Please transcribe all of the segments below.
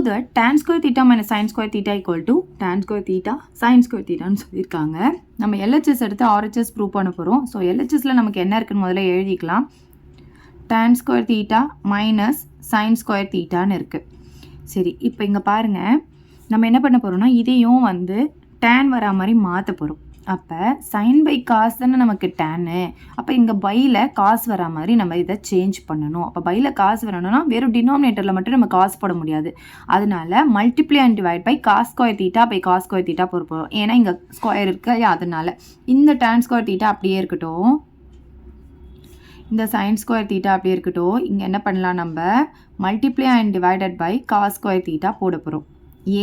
that tan square theta minus sin square theta equal to tan square theta sin square thetaன்னு சொல்லியிருக்காங்க. நம்ம LHS எடுத்து RHS prove பண்ண போகிறோம். So LHSல நமக்கு என்ன இருக்குன்னு முதல்ல எழுதிக்கலாம். tan square theta minus sin square thetaன்னு இருக்குது. சரி, இப்போ இங்கே பாருங்கள், நம்ம என்ன பண்ண போகிறோம்னா இதையும் வந்து tan வரா மாதிரி மாற்ற போகிறோம். அப்போ சைன் பை காசு தானே நமக்கு டேனு. அப்போ இங்கே பையில் காசு வரா மாதிரி நம்ம இதை சேஞ்ச் பண்ணணும். அப்போ பையில் காசு வரணும்னா வெறும் டினாமினேட்டரில் மட்டும் நம்ம காசு போட முடியாது. அதனால multiply and divide by cos square theta by cos square theta போகிறோம். ஏன்னா இங்கே ஸ்கொயர் இருக்கு, அதனால இந்த tan ஸ்கொயர் தீட்டா அப்படியே இருக்கட்டும், இந்த சைன் ஸ்கொயர் தீட்டா அப்படியே இருக்கட்டும். இங்கே என்ன பண்ணலாம், நம்ம multiply and divided by cos square theta போட போகிறோம்.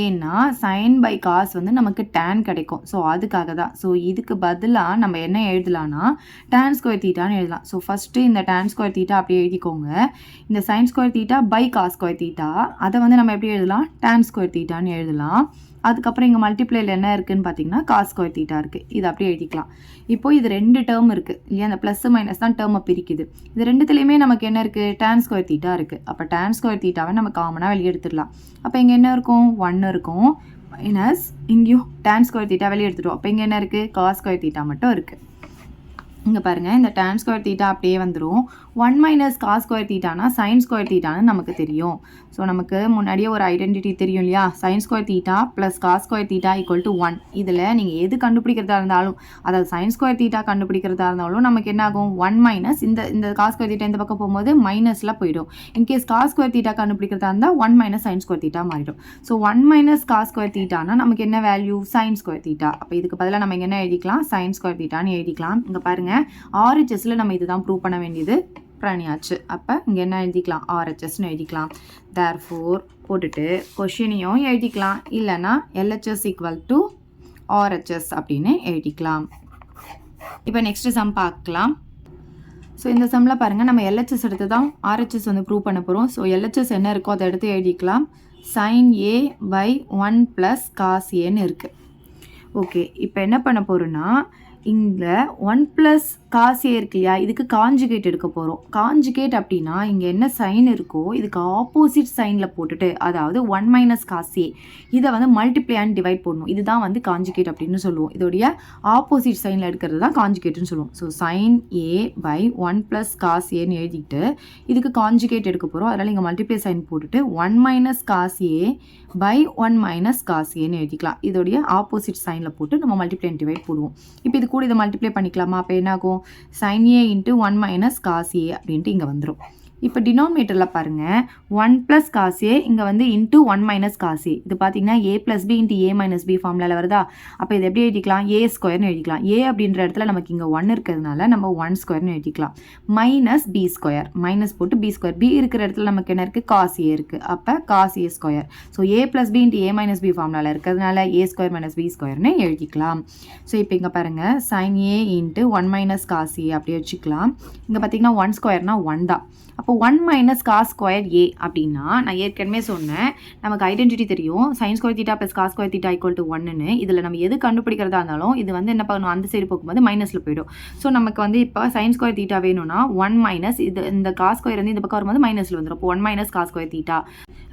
ஏன்னா சைன் பை காஸ் வந்து நமக்கு டேன் கிடைக்கும். ஸோ அதுக்காக தான். ஸோ இதுக்கு பதிலாக நம்ம என்ன எழுதலாம்னா tan ஸ்கொயர் தீட்டான்னு எழுதலாம். ஸோ ஃபஸ்ட்டு இந்த tan ஸ்கொயர் தீட்டா அப்படியே எழுதிக்கோங்க. இந்த sine square theta by cos square theta அதை வந்து நம்ம எப்படி எழுதலாம், tan ஸ்கொயர் தீட்டான்னு எழுதலாம். அதுக்கப்புறம் இங்கே மல்டிப்ளைல என்ன இருக்குதுன்னு பார்த்தீங்கன்னா காஸ் ஸ்கொயர் தீட்டா இருக்குது. இது அப்படியே எழுதிக்கலாம். இப்போது இது ரெண்டு டேர்ம் இருக்குது இல்லையா, அந்த ப்ளஸ் மைனஸ் தான் டேர்மை பிரிக்குது. இது ரெண்டுத்துலேயுமே நமக்கு என்ன இருக்குது, tan ஸ்கொயர் தீட்டா இருக்குது. அப்போ tan ஸ்கொயர் தீட்டாவை நம்ம காமனாக வெளியே எடுத்துடலாம். அப்போ இங்கே என்ன இருக்கும், 1 இருக்கும், மைனஸ் இங்கேயும் tan ஸ்கொயர் தீட்டா வெளியே எடுத்துட்டோம். அப்போ இங்கே என்ன இருக்குது, காஸ் ஸ்கொயர் தீட்டா மட்டும் இருக்குது. இங்கே பாருங்கள், இந்த tan ஸ்கொயர் தீட்டா அப்படியே வந்துடும். 1 மைனஸ் காஸ் ஸ்கொயர் தீட்டானா சைன் ஸ்கொயர் தீட்டான்னு நமக்கு தெரியும். ஸோ நமக்கு முன்னாடியே ஒரு ஐடென்டிட்டி தெரியும் இல்லையா, sine square theta plus cos square theta equal to 1. இதில் நீங்கள் எது கண்டுபிடிக்கிறதா இருந்தாலும், அதாவது சைன் ஸ்கொயர் தீட்டா கண்டுபிடிக்கிறதா இருந்தாலும் நமக்கு என்ன ஆகும், 1 மைனஸ் இந்த காஸ் ஸ்கொயர் தீட்டா இந்த பக்கம் போகும்போது மைனஸில் போயிடும். இன்கேஸ் காஸ் ஸ்கொயர் தீட்டா கண்டுபிடிக்கிறதா இருந்தால் 1 மைனஸ் சைன் ஸ்கொயர் தீட்டா மாறிடும். ஸோ 1 மைனஸ் காஸ் ஸ்கொயர் தீட்டானா நமக்கு என்ன வேல்யூ, சைன் ஸ்கொயர் தீட்டா. அப்போ இதுக்கு பதிலாக நம்ம என்ன எழுதிக்கலாம், சைன் ஸ்கொயர் தீட்டான்னு எழுதிக்கலாம். இங்கே பாருங்கள், RHSல நம்ம இதுதான் ப்ரூவ் பண்ண வேண்டியது பண்ணியாச்சு. அப்போ இங்கே என்ன எழுதிக்கலாம், RHSன்னு எழுதிக்கலாம். தேர்ஃபோர் போட்டுட்டு கொஷினையும் எழுதிக்கலாம், இல்லைனா LHS ஈக்குவல் டு RHS அப்படின்னு எழுதிக்கலாம். இப்போ நெக்ஸ்ட்டு சம் பார்க்கலாம். ஸோ இந்த சம்மில் பாருங்கள், நம்ம LHS எடுத்து தான் RHS வந்து ப்ரூவ் பண்ண போகிறோம். ஸோ LHS என்ன இருக்கோ அதை எடுத்து எழுதிக்கலாம். sin A by 1 plus cos ஏன்னு இருக்குது. ஓகே, இப்போ என்ன பண்ண போகிறோன்னா இங்கே 1 ப்ளஸ் காஸ் ஏ இருக்கு இல்லையா, இதுக்கு காஞ்சுகேட் எடுக்க போகிறோம். காஞ்சுகேட் அப்படின்னா இங்கே என்ன சைன் இருக்கோ இதுக்கு ஆப்போசிட் சைனில் போட்டுட்டு, அதாவது 1 மைனஸ் காஸ் ஏ இதை வந்து மல்டிப்ளை அண்ட் டிவைட் பண்ணணும். இதுதான் வந்து காஞ்சுகேட் அப்படின்னு சொல்லுவோம். இதோடைய ஆப்போசிட் சைனில் எடுக்கிறது தான் காஞ்சுகேட்னு சொல்லுவோம். So sine A by 1 plus cos ஏன்னு எழுதிட்டு இதுக்கு காஞ்சுகேட் எடுக்க போகிறோம். அதனால் இங்கே மல்டிப்ளை சைன் போட்டுட்டு 1 minus cos A by 1 minus cos ஏன்னு எழுதிக்கலாம். இதோடைய ஆப்போசிட் சைனில் போட்டு நம்ம மல்டிப்ளை அண்ட் டிவைட் போடுவோம். இப்போ இது கூட இதை மல்டிப்ளை பண்ணிக்கலாமா, அப்போ என்ன ஆகும், sin A into 1 minus cos A அப்படின்ட்டு இங்கே வந்துடும். இப்போ டினாமினேட்டரில் பாருங்கள், 1 ப்ளஸ் காஸ் ஏ இங்கே வந்து இன்ட்டு 1 மைனஸ் காஸ் ஏ. இது பார்த்தீங்கன்னா A plus B into A minus B ஃபார்முலாவில் வருதா. அப்போ இது எப்படி எழுதிக்கலாம், A ஸ்கொயர்னு எழுதிக்கலாம். A அப்படின்ற இடத்துல நமக்கு இங்கே 1 இருக்கிறதுனால நம்ம 1 ஸ்கொயர்னு எழுதிக்கலாம். மைனஸ் பி ஸ்கொயர், மைனஸ் போட்டு பி ஸ்கொயர், பி இருக்கிற இடத்துல நமக்கு என்ன இருக்குது, காஸ் ஏ இருக்குது. அப்போ cos A square. So A plus B into A minus B ஃபார்முலாவில் இருக்கிறதுனால A ஸ்கொயர் மைனஸ் பி ஸ்கொயர்னு எழுதிக்கலாம். ஸோ இப்போ இங்கே பாருங்கள், sin A into 1 minus cos A அப்படி வச்சுக்கலாம். இங்கே பார்த்தீங்கன்னா 1 ஸ்கொயர்னா 1 தான். அப்போ 1 மைனஸ் காஸ் ஸ்கொயர் ஏ அப்படின்னா நான் ஏற்கனவே சொன்னேன், நமக்கு ஐடென்டிட்டி தெரியும், sine square theta plus cos square theta equal to 1ன்னு. இதில் நம்ம எது கண்டுபிடிக்கிறதா இருந்தாலும் இது வந்து என்ன பண்ணணும், அந்த சைடு போகும்போது மைனஸில் போயிடும். ஸோ நமக்கு வந்து இப்போ சைன் ஸ்கொயர் தீட்டா வேணும்னா 1 மைனஸ் இந்த காஸ் ஸ்கொயர் வந்து இந்த பக்கம் வரும்போது மைனஸில் வந்துடும். அப்போ 1 மைனஸ் காஸ் ஸ்கொயர் தீட்டா.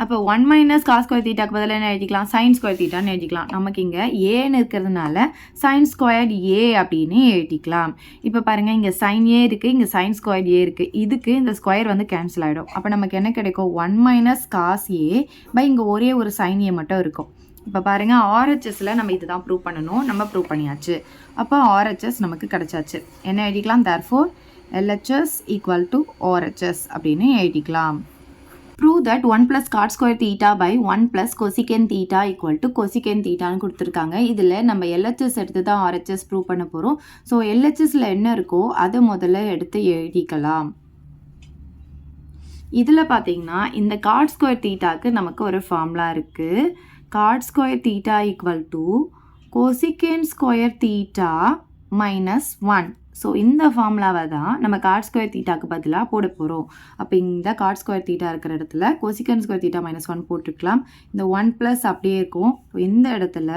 அப்போ 1 மைனஸ் காஸ் ஸ்கொயர் தீட்டாக்கு பதிலாக என்ன எழுதிக்கலாம், சைன் ஸ்கொயர் தீட்டான்னு எழுதிக்கலாம். நமக்கு இங்கே ஏன்னு இருக்கிறதுனால சைன் ஸ்கொயர் ஏ அப்படின்னு எழுதிக்கலாம். இப்போ பாருங்கள், இங்கே சைன் ஏ இருக்குது, இங்கே சைன் ஸ்கொயர் ஏ இருக்குது. இதுக்கு இந்த ஸ்கொயர் வந்து கேன்சல் ஆகிடும். அப்போ நமக்கு என்ன கிடைக்கும், 1 மைனஸ் காஸ் ஏ பை இங்கே ஒரே ஒரு சைன் ஏ மட்டும் இருக்கும். இப்போ பாருங்கள், RHSல நம்ம இதுதான் ப்ரூவ் பண்ணணும், நம்ம ப்ரூவ் பண்ணியாச்சு. அப்போ RHS நமக்கு கிடைச்சாச்சு. என்ன எழுதிக்கலாம், therefore LHS equal to RHS அப்படின்னு எழுதிக்கலாம். Prove that 1 plus cot square theta by 1 plus cosecant theta equal to cosecant thetaன்னு கொடுத்துருக்காங்க. இதில் நம்ம LHS எடுத்து தான் RHS ப்ரூவ் பண்ண போகிறோம். ஸோ LHSல என்ன இருக்கோ அதை முதல்ல எடுத்து எழுதிக்கலாம். இதில் பார்த்தீங்கன்னா இந்த காட் ஸ்கொயர் தீட்டாக்கு நமக்கு ஒரு ஃபார்முலா இருக்குது. Cot square theta equal to cosecant square theta minus 1. So இந்த ஃபார்முலாவை தான் நம்ம காட் ஸ்கொயர் தீட்டாக்கு பதிலாக போட போகிறோம். அப்போ இந்த காட் ஸ்கொயர் தீட்டா இருக்கிற இடத்துல கோசிகன் ஸ்கொயர் தீட்டா மைனஸ் 1 போட்டுக்கலாம். இந்த 1 ப்ளஸ் அப்படியே இருக்கும். இந்த இடத்துல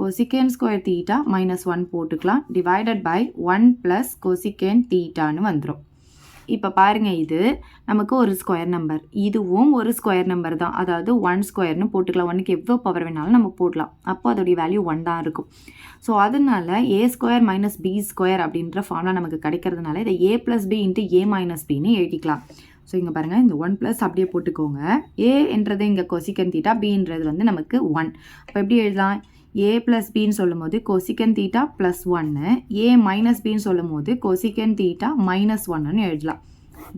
கோசிகன் ஸ்கொயர் தீட்டா மைனஸ் 1 போட்டுக்கலாம். டிவைடட் பை 1 ப்ளஸ் கோசிகன் தீட்டான்னு வந்துடும். இப்போ பாருங்கள், இது நமக்கு ஒரு ஸ்கொயர் நம்பர், இதுவும் ஒரு ஸ்கொயர் நம்பர் தான். அதாவது 1 ஸ்கொயர்னு போட்டுக்கலாம். 1க்கு எவ்வளோ பவர் வேணாலும் நம்ம போடலாம். அப்போ அதோடைய வேல்யூ 1 தான் இருக்கும். ஸோ அதனால a square minus b square அப்படின்ற ஃபார்முலா நமக்கு கிடைக்கிறதுனால இதை a + b × a - bன்னு எழுதிக்கலாம். ஸோ இங்கே பாருங்கள், இந்த 1 + அப்படியே போட்டுக்கோங்க. a என்றது இங்கே கொசிகன் தீட்டா, bன்றது வந்து நமக்கு 1. அப்போ எப்படி எழுதலாம்? a + bன்னு சொல்லும் போது கொசிகன் தீட்டா +1, a - bன்னு சொல்லும் போது கொசிகன் தீட்டா -1ன்னு எழுதலாம்.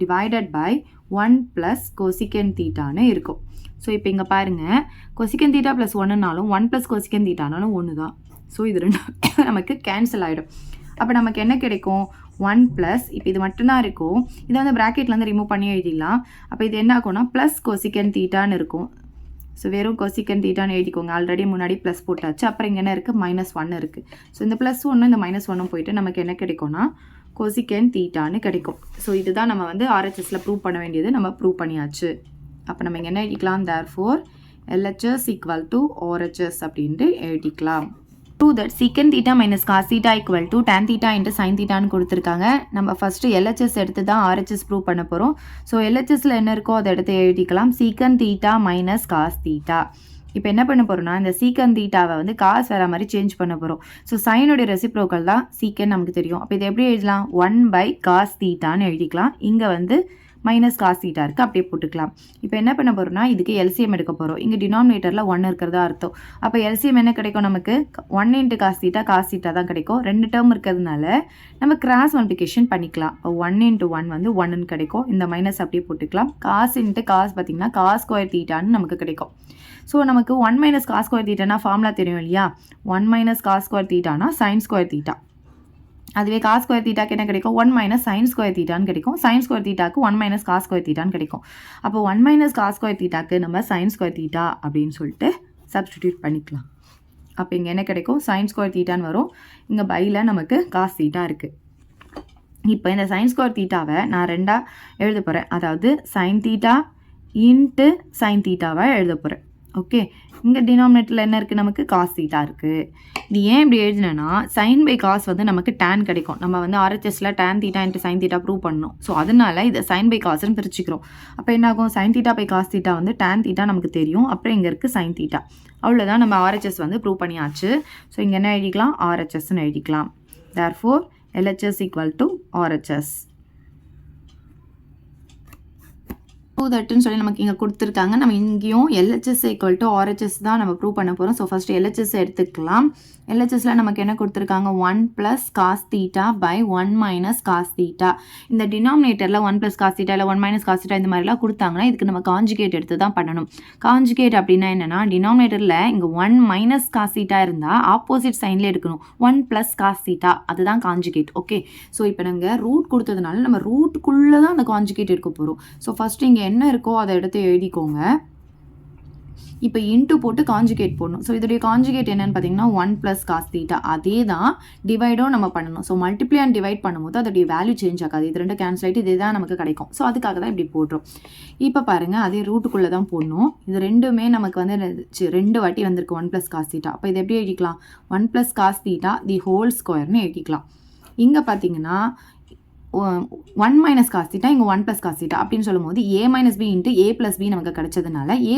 டிவைடட் பை 1 + கொசிகன் தீட்டான்னு இருக்கும். ஸோ இப்போ இங்கே பாருங்கள், கொசிகன் தீட்டா +1னாலும் 1 + கொசிகன் தீட்டானாலும் 1 தான். ஸோ இது ரெண்டும் நமக்கு கேன்சல் ஆகிடும். அப்போ நமக்கு என்ன கிடைக்கும்? 1 + இப்போ இது மட்டும்தான் இருக்கும். இதை வந்து ப்ராக்கெட்லேருந்து ரிமூவ் பண்ணி எழுதிடலாம். அப்போ இது என்ன ஆகும்னா ப்ளஸ் கொசிகன் தீட்டான்னு இருக்கும். ஸோ வெறும் கொசிகன் தீட்டான்னு எழுதிக்கோங்க. ஆல்ரெடி முன்னாடி ப்ளஸ் போட்டாச்சு. அப்புறம் இங்கே என்ன இருக்குது? -1 இருக்குது. ஸோ இந்த +1 இந்த -1 போயிட்டு நமக்கு என்ன கிடைக்கும்னா கொசிகன் தீட்டான்னு கிடைக்கும். ஸோ இதுதான் நம்ம வந்து RHSல ப்ரூவ் பண்ண வேண்டியது. நம்ம ப்ரூவ் பண்ணியாச்சு. அப்போ நம்ம இங்கே என்ன எழுதிக்கலாம்? therefore LHS = RHS அப்படின்ட்டு எழுதிக்கலாம். Prove that secant theta minus cos theta = tan theta × sin thetaன்னு கொடுத்துருக்காங்க. நம்ம ஃபஸ்ட்டு LHS எடுத்து தான் RHS ப்ரூவ் பண்ண போகிறோம். ஸோ LHSல என்ன இருக்கோ அதை எடுத்து எழுதிக்கலாம். secant theta minus cos theta. இப்போ என்ன பண்ண போகிறோம்னா, இந்த secant thetaவை வந்து காஸ் வேறு மாதிரி சேஞ்ச் பண்ண போகிறோம். ஸோ சைனுடைய ரெசிப்ரோக்கல் தான் secant நமக்கு தெரியும். அப்போ இதை எப்படி எழுதலாம்? 1/cos thetaன்னு எழுதிக்கலாம். இங்கே வந்து -cos theta இருக்குது, அப்படியே போட்டுக்கலாம். இப்போ என்ன பண்ண போகிறோம்னா, இதுக்கு LCM எடுக்க போகிறோம். இங்கே டினாமினேட்டரில் 1 இருக்கிறதா அர்த்தம். அப்போ LCM என்ன கிடைக்கும் நமக்கு? 1 × cos theta தான் கிடைக்கும். 2 டேர்ம் இருக்கிறதுனால நம்ம கிராஸ் மல்டிப்ளிகேஷன் பண்ணிக்கலாம். இப்போ 1 × 1 வந்து 1ன்னு கிடைக்கும். இந்த மைனஸ் அப்படியே போட்டுக்கலாம். cos × cos பார்த்திங்கன்னா cos ஸ்கொயர் தீட்டான்னு நமக்கு கிடைக்கும். ஸோ நமக்கு 1 - cos ஸ்கொயர் தீட்டானா ஃபார்முலா தெரியும் இல்லையா? 1 - cos ஸ்கொயர் தீட்டானா சைன் ஸ்கொயர் தீட்டா. அதுவே காஸ் ஸ்கொயர் தீட்டாக்கு என்ன கிடைக்கும்? 1 - sin ஸ்கொயர் தீட்டான்னு கிடைக்கும். சைன் ஸ்கொயர் தீட்டாக்கு 1 - cos ஸ்கொயர் தீட்டான்னு கிடைக்கும். அப்போ 1 - cos ஸ்கொயர் தீட்டாக்கு நம்ம sin ஸ்கொயர் தீட்டா அப்படின்னு சொல்லிட்டு சப்ஸ்டிடியூட் பண்ணிக்கலாம். அப்போ இங்கே என்ன கிடைக்கும்? sin ஸ்கொயர் தீட்டான்னு வரும். இங்கே பையில் நமக்கு cos தீட்டா இருக்குது. இப்போ இந்த sin ஸ்கொயர் தீட்டாவை நான் 2ஆக எழுத போகிறேன். அதாவது sin தீட்டா × sin தீட்டாவை எழுத போகிறேன். ஓகே, இங்கே டினாமினேட்டரில் என்ன இருக்குது? நமக்கு cos தீட்டா இருக்குது. இது ஏன் இப்படி எழுதினேன்னா, sin/cos வந்து நமக்கு tan கிடைக்கும். நம்ம வந்து RHSல tan theta × sin theta prove பண்ணணும். ஸோ அதனால இதை sin/cosன்னு பிரிச்சுக்கிறோம். அப்போ என்ன ஆகும்? sin தீட்டா/cos தீட்டா வந்து tan தீட்டா நமக்கு தெரியும். அப்புறம் இங்கே இருக்குது sin தீட்டா. அவ்வளோதான், நம்ம RHS வந்து ப்ரூவ் பண்ணியாச்சு. ஸோ இங்கே என்ன எழுதிக்கலாம்? RHSன்னு எழுதிக்கலாம். therefore LHS = RHS. தட்டுன்னு சொல்லி நமக்கு இங்கே கொடுத்துருக்காங்க. நம்ம இங்கேயும் LHS = RHS தான் நம்ம ப்ரூவ் பண்ண போகிறோம். ஸோ ஃபஸ்ட்டு LHS எடுத்துக்கலாம். LHSல நமக்கு என்ன கொடுத்துருக்காங்க? 1 + cos theta / 1 - cos theta. இந்த டினாமினேட்டரில் 1 + cos theta இல்லை 1 - cos theta இந்த மாதிரிலாம் கொடுத்தாங்கன்னா இதுக்கு நம்ம காஞ்சுகேட் எடுத்து தான் பண்ணணும். காஞ்சுகேட் அப்படின்னா என்னென்னா, டினாமினேட்டரில் இங்கே 1 - cos theta இருந்தால் ஆப்போசிட் சைனில் எடுக்கணும். 1 + cos theta, அதுதான் காஞ்சுகேட். ஓகே, ஸோ இப்போ நாங்கள் ரூட் கொடுத்ததுனால நம்ம ரூட்டுக்குள்ளே தான் அந்த காஞ்சுகேட் எடுக்க போகிறோம். ஸோ ஃபஸ்ட்டு இங்கே என்ன இருக்கோ அதை எடுத்து எழுதிக்கோங்க. இப்போ இன்ட்டு போட்டு காஞ்சுகேட் போடணும். ஸோ இதோடைய காஞ்சுகேட் என்னென்னு பார்த்தீங்கன்னா 1 + cos theta. அதே தான் டிவைடும் நம்ம பண்ணணும். ஸோ மல்டிப்ளை அண்ட் டிவைட் பண்ணும்போது அதோடைய வேல்யூ சேஞ்ச் ஆகாது. இது ரெண்டு கேன்சல் ஆகிட்டு இதே தான் நமக்கு கிடைக்கும். ஸோ அதுக்காக தான் இப்படி போடுறோம். இப்போ பாருங்கள், அதே ரூட்டுக்குள்ளே தான் போடணும். இது ரெண்டுமே நமக்கு வந்து 2 வாட்டி வந்திருக்கு 1 + cos theta. அப்போ இது எப்படி எழுதிக்கலாம்? 1 + cos theta தி ஹோல் ஸ்கொயர்னு எழுதிக்கலாம். இங்கே பார்த்தீங்கன்னா 1 - cos theta, இங்கே 1 + cos theta அப்படின்னு சொல்லும் போது a - b × a + b நமக்கு கிடைச்சதுனால a²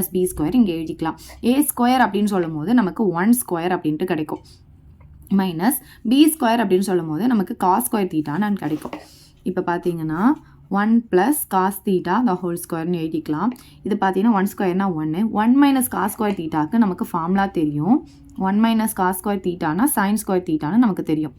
- b² இங்கே எழுதிக்கலாம். a² அப்படின்னு சொல்லும் போது நமக்கு 1² அப்படின்ட்டு கிடைக்கும். -b² அப்படின்னு சொல்லும் போது நமக்கு cos ஸ்கொயர் தீட்டான்னு கிடைக்கும். இப்போ பார்த்தீங்கன்னா 1 + cos theta the whole squareன்னு எழுதிக்கலாம். இது பார்த்தீங்கன்னா 1² 1. 1 - cos ஸ்கொயர் தீட்டாக்கு நமக்கு ஃபார்முலா தெரியும். 1 - cos ஸ்கொயர் தீட்டானா sin ஸ்கொயர் தீட்டான்னு நமக்கு தெரியும்.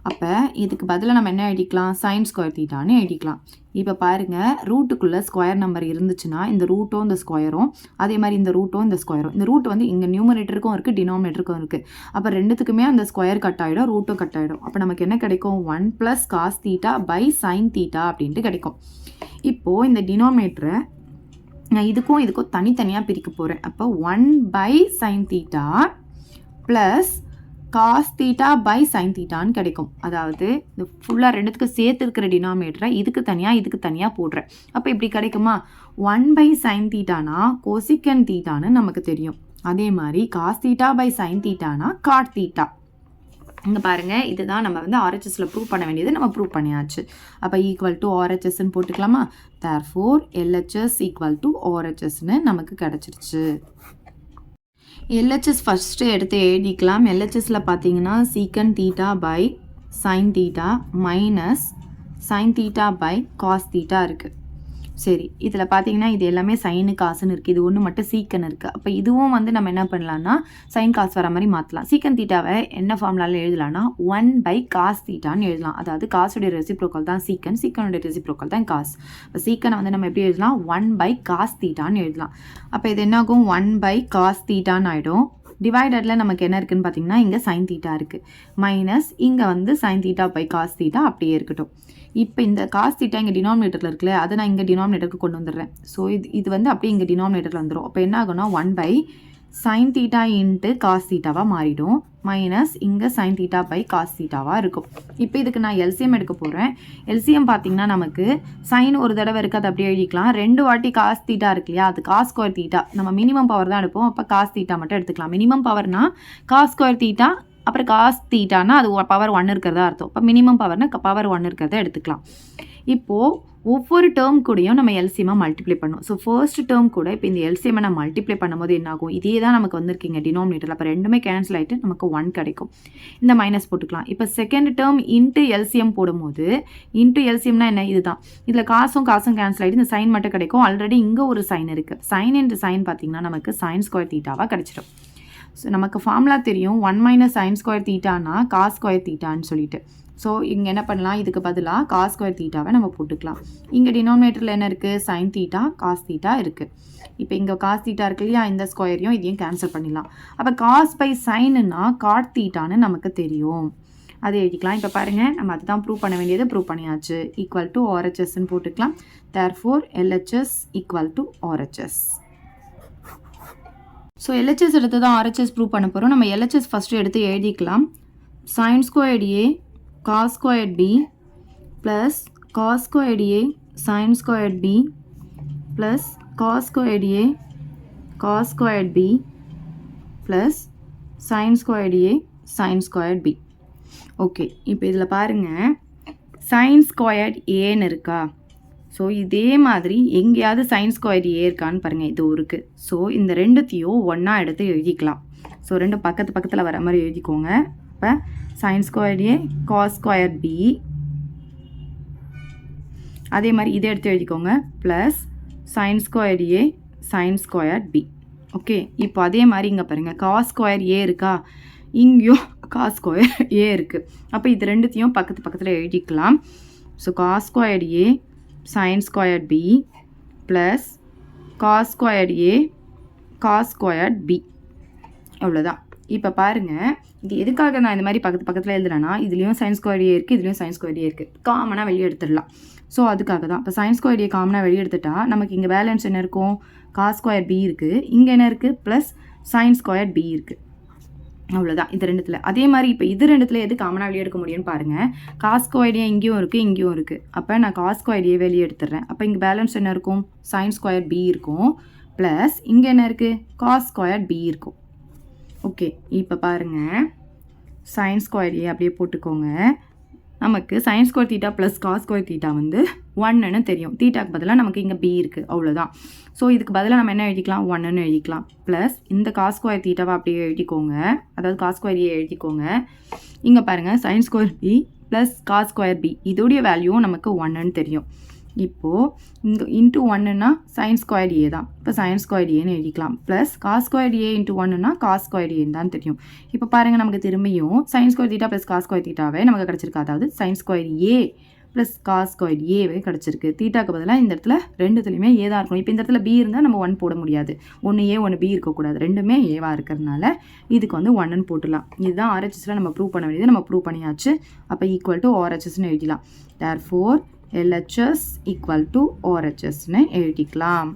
அப்போ இதுக்கு பதிலாக நம்ம என்ன எழுதிக்கலாம்? sin ஸ்கொயர் தீட்டான்னு எழுதிக்கலாம். இப்போ பாருங்கள், ரூட்டுக்குள்ளே ஸ்கொயர் நம்பர் இருந்துச்சுன்னா இந்த ரூட்டும் இந்த ஸ்கொயரும், அதே மாதிரி இந்த ரூட்டும் இந்த ஸ்கொயரும். இந்த ரூட் வந்து இங்கே நியூமரேட்டருக்கும் இருக்குது, டினாமினேட்டருக்கும் இருக்குது. அப்போ ரெண்டுத்துக்குமே அந்த ஸ்கொயர் கட் ஆகிடும், ரூட்டும் கட் ஆகிடும். அப்போ நமக்கு என்ன கிடைக்கும்? 1 + cos theta / sin theta அப்படின்ட்டு கிடைக்கும். இப்போது இந்த டினாமினேட்டரை நான் இதுக்கும் தனித்தனியாக பிரிக்க போகிறேன். அப்போ 1/sin theta + cos theta / sin thetaன்னு கிடைக்கும். அதாவது இது ஃபுல்லாக ரெண்டுத்துக்கு சேர்த்து இருக்கிற டினாமினேட்டரை இதுக்கு தனியாக போடுறேன். அப்போ இப்படி கிடைக்குமா? 1/sin thetaனா கொசிகன் தீட்டான்னு நமக்கு தெரியும். அதே மாதிரி cos theta / sin thetaனா cot theta. இங்கே பாருங்கள், இதுதான் நம்ம வந்து ஆர்ஹெச்எஸில் ப்ரூவ் பண்ண வேண்டியது, நம்ம ப்ரூவ் பண்ணியாச்சு. அப்போ ஈக்குவல் டு ஆர்ஹெச்எஸ்ன்னு போட்டுக்கலாமா? தேர்ஃபோர் எல்ஹெச்எஸ் ஈக்குவல் டு ஆர்ஹெச்எஸ்ன்னு நமக்கு கிடச்சிருச்சு. எல்ஹெச்எஸ் ஃபஸ்ட்டு எடுத்து எழுதிக்கலாம். எல்ஹெச்எஸில் பார்த்தீங்கன்னா secant theta by sine theta minus sine theta by cos theta இருக்குது. சரி, இதில் பார்த்தீங்கன்னா இது எல்லாமே சைனு காசுன்னு இருக்குது, இது ஒன்று மட்டும் சீக்கன் இருக்குது. அப்போ இதுவும் வந்து நம்ம என்ன பண்ணலான்னா சைன் காசு வர மாதிரி மாற்றலாம். சீக்கன் தீட்டாவை என்ன ஃபார்முலாவில் எழுதலாம்னா 1 பை காஸ் தீட்டான்னு எழுதலாம். அதாவது காசுடைய ரெசிப்ரோக்கல் தான் சீக்கன், சீக்கனுடைய ரெசிப்ரோக்கல் தான் காசு. இப்போ சீக்கனை வந்து நம்ம எப்படி எழுதலாம்? 1 பை காஸ் தீட்டான்னு எழுதலாம். அப்போ இது என்னாகும்? 1 பை காஸ் தீட்டான்னு ஆகிடும். டிவைடடில் நமக்கு என்ன இருக்குதுன்னு பார்த்தீங்கன்னா இங்கே சைன் தீட்டா இருக்குது, மைனஸ் இங்கே வந்து sine theta by cos theta அப்படியே இருக்கட்டும். இப்போ இந்த காஸ் தீட்டா இங்கே டினாமினேட்டரில் இருக்குல்ல, அதை நான் இங்கே டினாமினேட்டருக்கு கொண்டு வந்துடுறேன். ஸோ இது வந்து அப்படியே இங்கே டினாமினேட்டரில் வந்துடும். அப்போ என்ன ஆகும்னா 1 by sine theta into cos தீட்டாவாக மாறிடும், மைனஸ் இங்கே சைன் தீட்டா பை காஸ் தீட்டாவாக இருக்கும். இப்போ இதுக்கு நான் எல்சிஎம் எடுக்க போகிறேன். எல்சிஎம் பார்த்தீங்கன்னா நமக்கு சைன் ஒரு தடவை இருக்குது, அதை அப்படியே எழுதிக்கலாம். 2 வாட்டி காஸ் தீட்டா இருக்கு இல்லையா, அது காஸ் ஸ்கொயர் தீட்டா. நம்ம மினிமம் பவர் தான் எடுப்போம், அப்போ காஸ் தீட்டா மட்டும் எடுத்துக்கலாம். மினிமம் பவர்னா காஸ் ஸ்கொயர் தீட்டா அப்புறம் காஸ் தீட்டானா அது பவர் 1 இருக்கிறதா அர்த்தம். இப்போ மினிமம் பவர்னா பவர் 1 இருக்கிறத எடுத்துக்கலாம். இப்போது ஒவ்வொரு டேர்ம் கூடயும் நம்ம எல்சிஎம்மாக மல்டிப்ளை பண்ணோம். ஸோ ஃபர்ஸ்ட் டேர்ம் கூட இப்போ இந்த எல்சிஎம்மை நான் மல்டிப்ளை பண்ணும்போது என்ன ஆகும்? இதே தான் நமக்கு வந்திருக்கீங்க டினாமினேட்டரில். அப்போ ரெண்டுமே கேன்சல் ஆகிட்டு நமக்கு 1 கிடைக்கும். இந்த மைனஸ் போட்டுக்கலாம். இப்போ செகண்ட் டேர்ம் இன்ட்டு எல்சிஎம் போடும்போது இன்ட்டு எல்சிஎம்னா என்ன? இதுதான். இதில் காசும் கேன்சல் ஆகிட்டு இந்த சைன் மட்டும் கிடைக்கும். ஆல்ரெடி இங்கே ஒரு சைன் இருக்குது. சைன் இன்ட்டு சைன் பார்த்தீங்கன்னா நமக்கு சைன் ஸ்கொயர் தீட்டாவாக கிடைச்சிடும். ஸோ நமக்கு ஃபார்முலா தெரியும், 1 மைனஸ் சைன் ஸ்கொயர் தீட்டானா காஸ் ஸ்கொயர் தீட்டான்னு சொல்லிட்டு. ஸோ இங்கே என்ன பண்ணலாம்? இதுக்கு பதிலாக காஸ் ஸ்கொயர் தீட்டாவை நம்ம போட்டுக்கலாம். இங்கே டினாமினேட்டரில் என்ன இருக்குது? சைன் தீட்டா காஸ் தீட்டா இருக்குது. இப்போ இங்கே காஸ் தீட்டா இருக்கு இல்லையா, இந்த ஸ்கொயரையும் இதையும் கேன்சல் பண்ணிடலாம். அப்போ காஸ் பை சைனுன்னா காட் தீட்டான்னு நமக்கு தெரியும், அதை எழுதிக்கலாம். இப்போ பாருங்கள், நம்ம அதுதான் ப்ரூவ் பண்ண வேண்டியது ப்ரூவ் பண்ணியாச்சு. ஈக்குவல் டு ஆர்ஹெச்எஸ்ன்னு போட்டுக்கலாம். Therefore LHS equal to RHS. So LHS எடுத்து தான் ஆர்ஹெச்எஸ் ப்ரூவ் பண்ண போகிறோம். நம்ம எல்ஹெச்எஸ் ஃபஸ்ட்டு எடுத்து எழுதிக்கலாம். Sine squared A cos squared B plus cos squared A sine squared B plus cos squared A cos squared B plus sine squared A sine squared B. Okay, இப்போ இதில் பாருங்கள், sign squared ஏன்னு இருக்கா? So இதே மாதிரி எங்கேயாவது sign square ஏ இருக்கான்னு பாருங்கள், இது இருக்குது. ஸோ இந்த ரெண்டுத்தையும் ஒன்றா எடுத்து எழுதிக்கலாம். ஸோ ரெண்டு பக்கத்தில் வர மாதிரி எழுதிக்கோங்க. இப்போ சைன் ஸ்கொயர் ஏ காஸ் ஸ்கொயர் பி, அதே மாதிரி இதை எடுத்து எழுதிக்கோங்க, ப்ளஸ் சைன் ஸ்கொயர் ஏ சைன் ஸ்கொயர் பி. ஓகே, இப்போ அதே மாதிரி இங்கே பாருங்கள், காஸ் ஸ்கொயர் ஏ இருக்கா, இங்கேயும் காஸ் ஸ்கொயர் ஏ இருக்குது. அப்போ இது ரெண்டுத்தையும் பக்கத்தில் எழுதிக்கலாம். So cos square A sin squared b plus cos squared a cos squared b. அவ்வளோதான். இப்போ பாருங்கள், இது எதுக்காக நான் இந்த மாதிரி பக்கத்தில் எழுதுறேன்னா, இதுலேயும் சைன் ஸ்கொயர் ஏ இருக்குது, இதுலேயும் சைன் ஸ்கொயர் ஏ இருக்குது, காமனாக வெளியே எடுத்துடலாம். ஸோ அதுக்காக தான். இப்போ சைன் ஸ்கொயர் ஏ காமனாக வெளியே எடுத்துட்டா நமக்கு இங்கே பேலன்ஸ் என்ன இருக்கும்? காஸ் ஸ்கொயர் பி இருக்குது, இங்கே என்ன இருக்குது? ப்ளஸ் சைன் ஸ்கொயர் பி இருக்குது. அவ்வளோதான் இது ரெண்டுத்தில். அதே மாதிரி இப்போ இது ரெண்டுத்தில் எது காமனாக வெளியே எடுக்க முடியும்னு பாருங்கள். காஸ் ஸ்கொயர் ஏ இங்கேயும் இருக்குது, இங்கேயும் இருக்குது. அப்போ நான் காஸ் ஸ்கொயர் ஏ வெளியே எடுத்துடுறேன். அப்போ இங்கே பேலன்ஸ் என்ன இருக்கும்? சைன் ஸ்கொயர் பி இருக்கும், ப்ளஸ் இங்கே என்ன இருக்குது? காஸ் ஸ்கொயர் பி இருக்கும். ஓகே, இப்போ பாருங்கள், சைன் ஸ்கொயர் ஏ அப்படியே போட்டுக்கோங்க. நமக்கு sine square theta plus cos square theta வந்து 1ன்னு தெரியும். தீட்டாக்கு பதிலாக நமக்கு இங்கே பி இருக்குது, அவ்வளோதான். ஸோ இதுக்கு பதிலாக நம்ம என்ன எழுதிக்கலாம்? 1ன்னு எழுதிக்கலாம். ப்ளஸ் இந்த காஸ் ஸ்கொயர் தீட்டாவை அப்படியே எழுதிக்கோங்க, அதாவது காஸ் ஸ்கொயர் ஏ எழுதிக்கோங்க. இங்கே பாருங்கள், sine square B plus cos square B, இதோடைய வேல்யூவும் நமக்கு 1ன்னு தெரியும். இப்போது இங்கே இன்ட்டு 1ன்னா சைன் ஸ்கொயர் ஏ தான், இப்போ சைன் ஸ்கொயர் ஏன்னு எழுதிக்கலாம். Plus cos square A into 1ன்னா காஸ் ஸ்கொயர் ஏன்னு தான் தெரியும். இப்போ பாருங்கள், நமக்கு திரும்பியும் sine square theta plus cos square தீட்டாவே நமக்கு கிடச்சிருக்கு. அதாவது sine square A plus cos square ஏவே கிடச்சிருக்கு. தீட்டாக்கு பதிலாக இந்த இடத்துல ரெண்டுத்துலையுமே ஏ தான் இருக்கும். இப்போ இந்த இடத்துல பி இருந்தால் நம்ம 1 போட முடியாது, ஒன்று ஏ ஒன்று பி இருக்கக்கூடாது, ரெண்டுமே ஏவாக இருக்கிறதுனால இதுக்கு வந்து 1ன்னு போட்டுடலாம். இதுதான் ஆர்ஹெச்எஸில் நம்ம ப்ரூவ் பண்ண வேண்டியது, நம்ம ப்ரூவ் பண்ணியாச்சு. அப்போ ஈக்குவல் டு ஆர்ஹெச்எஸ்ன்னு எழுதிக்கலாம். தேர்ஃபோர் LHS equal to RHSன்னு எழுதிக்கலாம்.